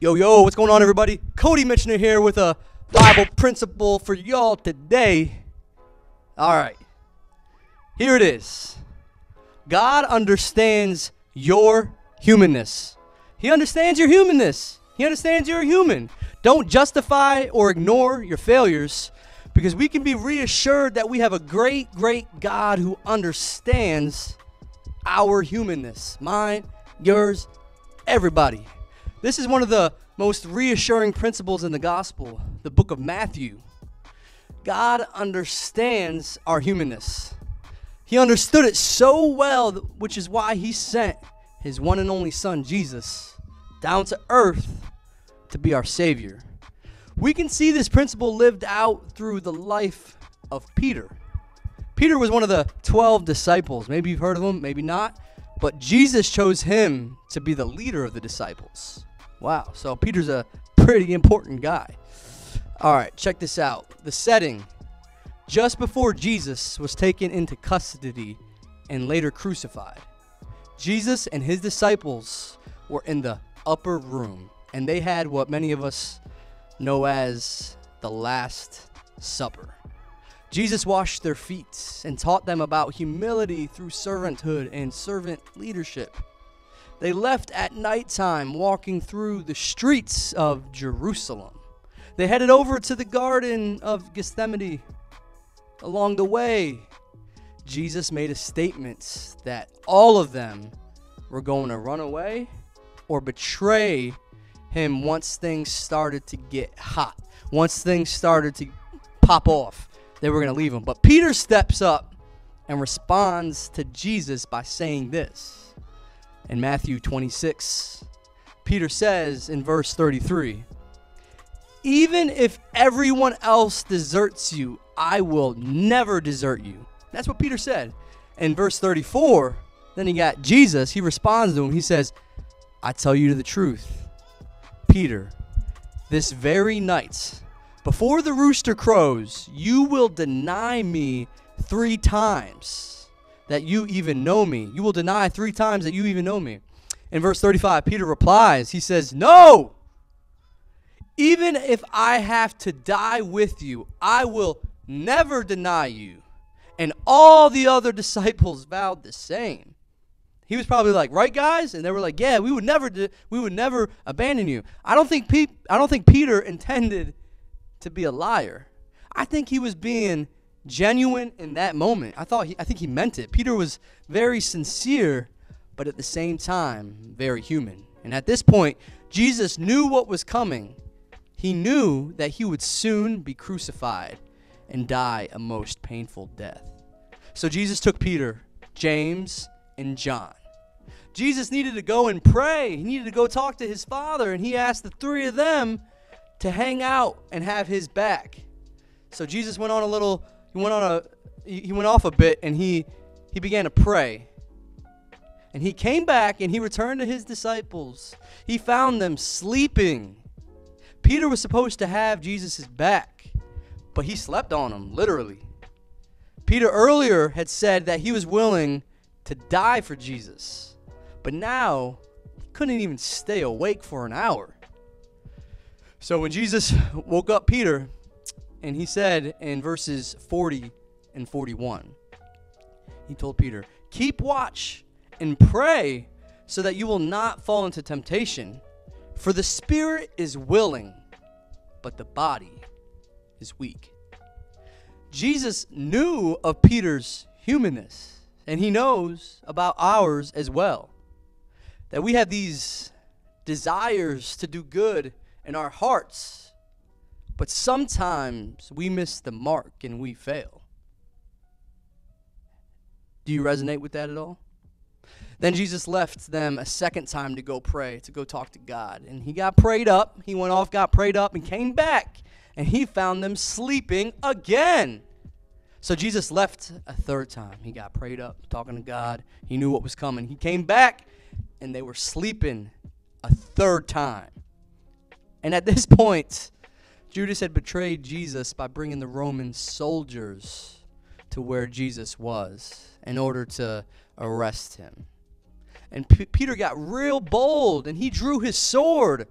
Yo, yo, what's going on, everybody? Cody Mitchner here with a Bible principle for y'all today. All right, here it is. God understands your humanness. He understands your humanness. He understands you're human. Don't justify or ignore your failures, because we can be reassured that we have a great, great God who understands our humanness. Mine, yours, everybody. This is one of the most reassuring principles in the gospel, the book of Matthew. God understands our humanness. He understood it so well, which is why he sent his one and only son, Jesus, down to earth to be our Savior. We can see this principle lived out through the life of Peter. Peter was one of the 12 disciples. Maybe you've heard of him, maybe not. But Jesus chose him to be the leader of the disciples. Wow, so Peter's a pretty important guy. All right, check this out. The setting. Just before Jesus was taken into custody and later crucified, Jesus and his disciples were in the upper room, and they had what many of us know as the Last Supper. Jesus washed their feet and taught them about humility through servanthood and servant leadership. They left at nighttime, walking through the streets of Jerusalem. They headed over to the Garden of Gethsemane. Along the way, Jesus made a statement that all of them were going to run away or betray him once things started to get hot. Once things started to pop off, they were going to leave him. But Peter steps up and responds to Jesus by saying this. In Matthew 26, Peter says in verse 33, "Even if everyone else deserts you, I will never desert you." That's what Peter said. In verse 34, then you got Jesus. He responds to him. He says, "I tell you the truth, Peter, this very night, before the rooster crows, you will deny me 3 times. That you even know me. You will deny 3 times that you even know me." In verse 35, Peter replies. He says, "No! Even if I have to die with you, I will never deny you." And all the other disciples vowed the same. He was probably like, "Right, guys?" And they were like, "Yeah, we would never abandon you." I don't think Peter intended to be a liar. I think he was being genuine in that moment. I think he meant it. Peter was very sincere, but at the same time, very human. And at this point, Jesus knew what was coming. He knew that he would soon be crucified and die a most painful death. So Jesus took Peter, James, and John. Jesus needed to go and pray. He needed to go talk to his Father, and he asked the 3 of them to hang out and have his back. So Jesus went off a bit, and he began to pray. And he came back and he returned to his disciples. He found them sleeping. Peter was supposed to have Jesus' back, but he slept on him, literally. Peter earlier had said that he was willing to die for Jesus, but now he couldn't even stay awake for an hour. So when Jesus woke up Peter, and he said in verses 40 and 41, he told Peter, "Keep watch and pray so that you will not fall into temptation. For the spirit is willing, but the body is weak." Jesus knew of Peter's humanness, and he knows about ours as well. That we have these desires to do good in our hearts, but sometimes we miss the mark and we fail. Do you resonate with that at all? Then Jesus left them a second time to go pray, to go talk to God. And he got prayed up. He went off, got prayed up, and came back. And he found them sleeping again. So Jesus left a third time. He got prayed up, talking to God. He knew what was coming. He came back, and they were sleeping a third time. And at this point, Judas had betrayed Jesus by bringing the Roman soldiers to where Jesus was in order to arrest him. And Peter got real bold, and he drew his sword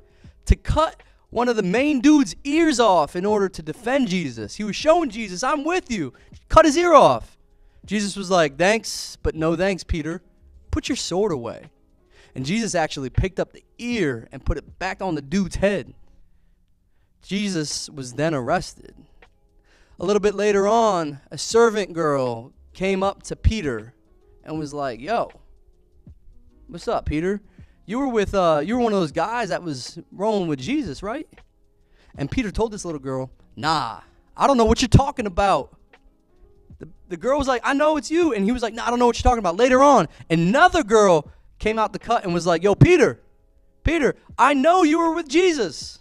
to cut one of the main dude's ears off in order to defend Jesus. He was showing Jesus, I'm with you. Cut his ear off. Jesus was like, thanks, but no thanks, Peter. Put your sword away. And Jesus actually picked up the ear and put it back on the dude's head. Jesus was then arrested. A little bit later on, a servant girl came up to Peter and was like, yo, what's up, Peter? You were one of those guys that was rolling with Jesus, right? And Peter told this little girl, nah, I don't know what you're talking about. The girl was like, I know it's you. And he was like, nah, I don't know what you're talking about. Later on, another girl came out the cut and was like, yo, Peter, I know you were with Jesus.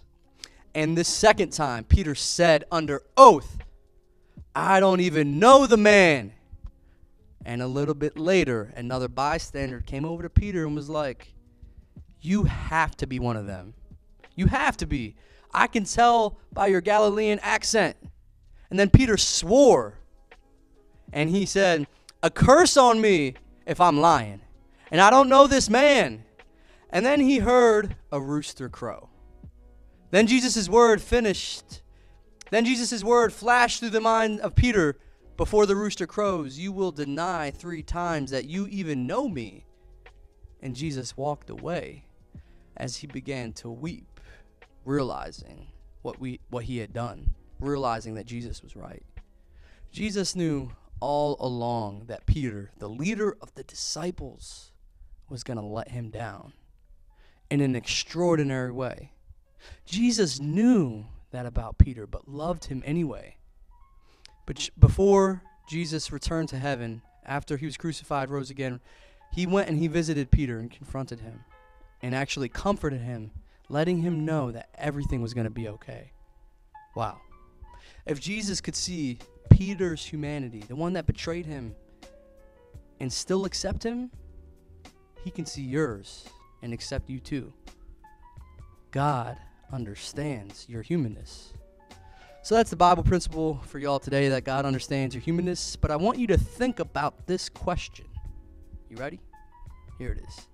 And this second time, Peter said under oath, I don't even know the man. And a little bit later, another bystander came over to Peter and was like, you have to be one of them. You have to be. I can tell by your Galilean accent. And then Peter swore. And he said, a curse on me if I'm lying. And I don't know this man. And then he heard a rooster crow. Then Jesus' word flashed through the mind of Peter before the rooster crows. You will deny 3 times that you even know me. And Jesus walked away as he began to weep, realizing what he had done, realizing that Jesus was right. Jesus knew all along that Peter, the leader of the disciples, was going to let him down in an extraordinary way. Jesus knew that about Peter, but loved him anyway. But before Jesus returned to heaven, after he was crucified, rose again, he went and he visited Peter and confronted him and actually comforted him, letting him know that everything was going to be okay. Wow. If Jesus could see Peter's humanity, the one that betrayed him, and still accept him, he can see yours and accept you too. God understands your humanness. So that's the Bible principle for y'all today, that God understands your humanness. But I want you to think about this question. You ready? Here it is.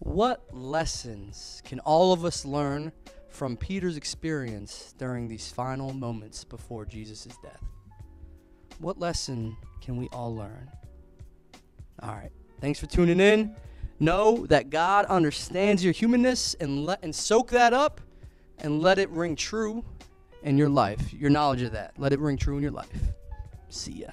What lessons can all of us learn from Peter's experience during these final moments before Jesus' death? What lesson can we all learn? All right. Thanks for tuning in. Know that God understands your humanness, and soak that up and let it ring true in your life. Your knowledge of that. Let it ring true in your life. See ya.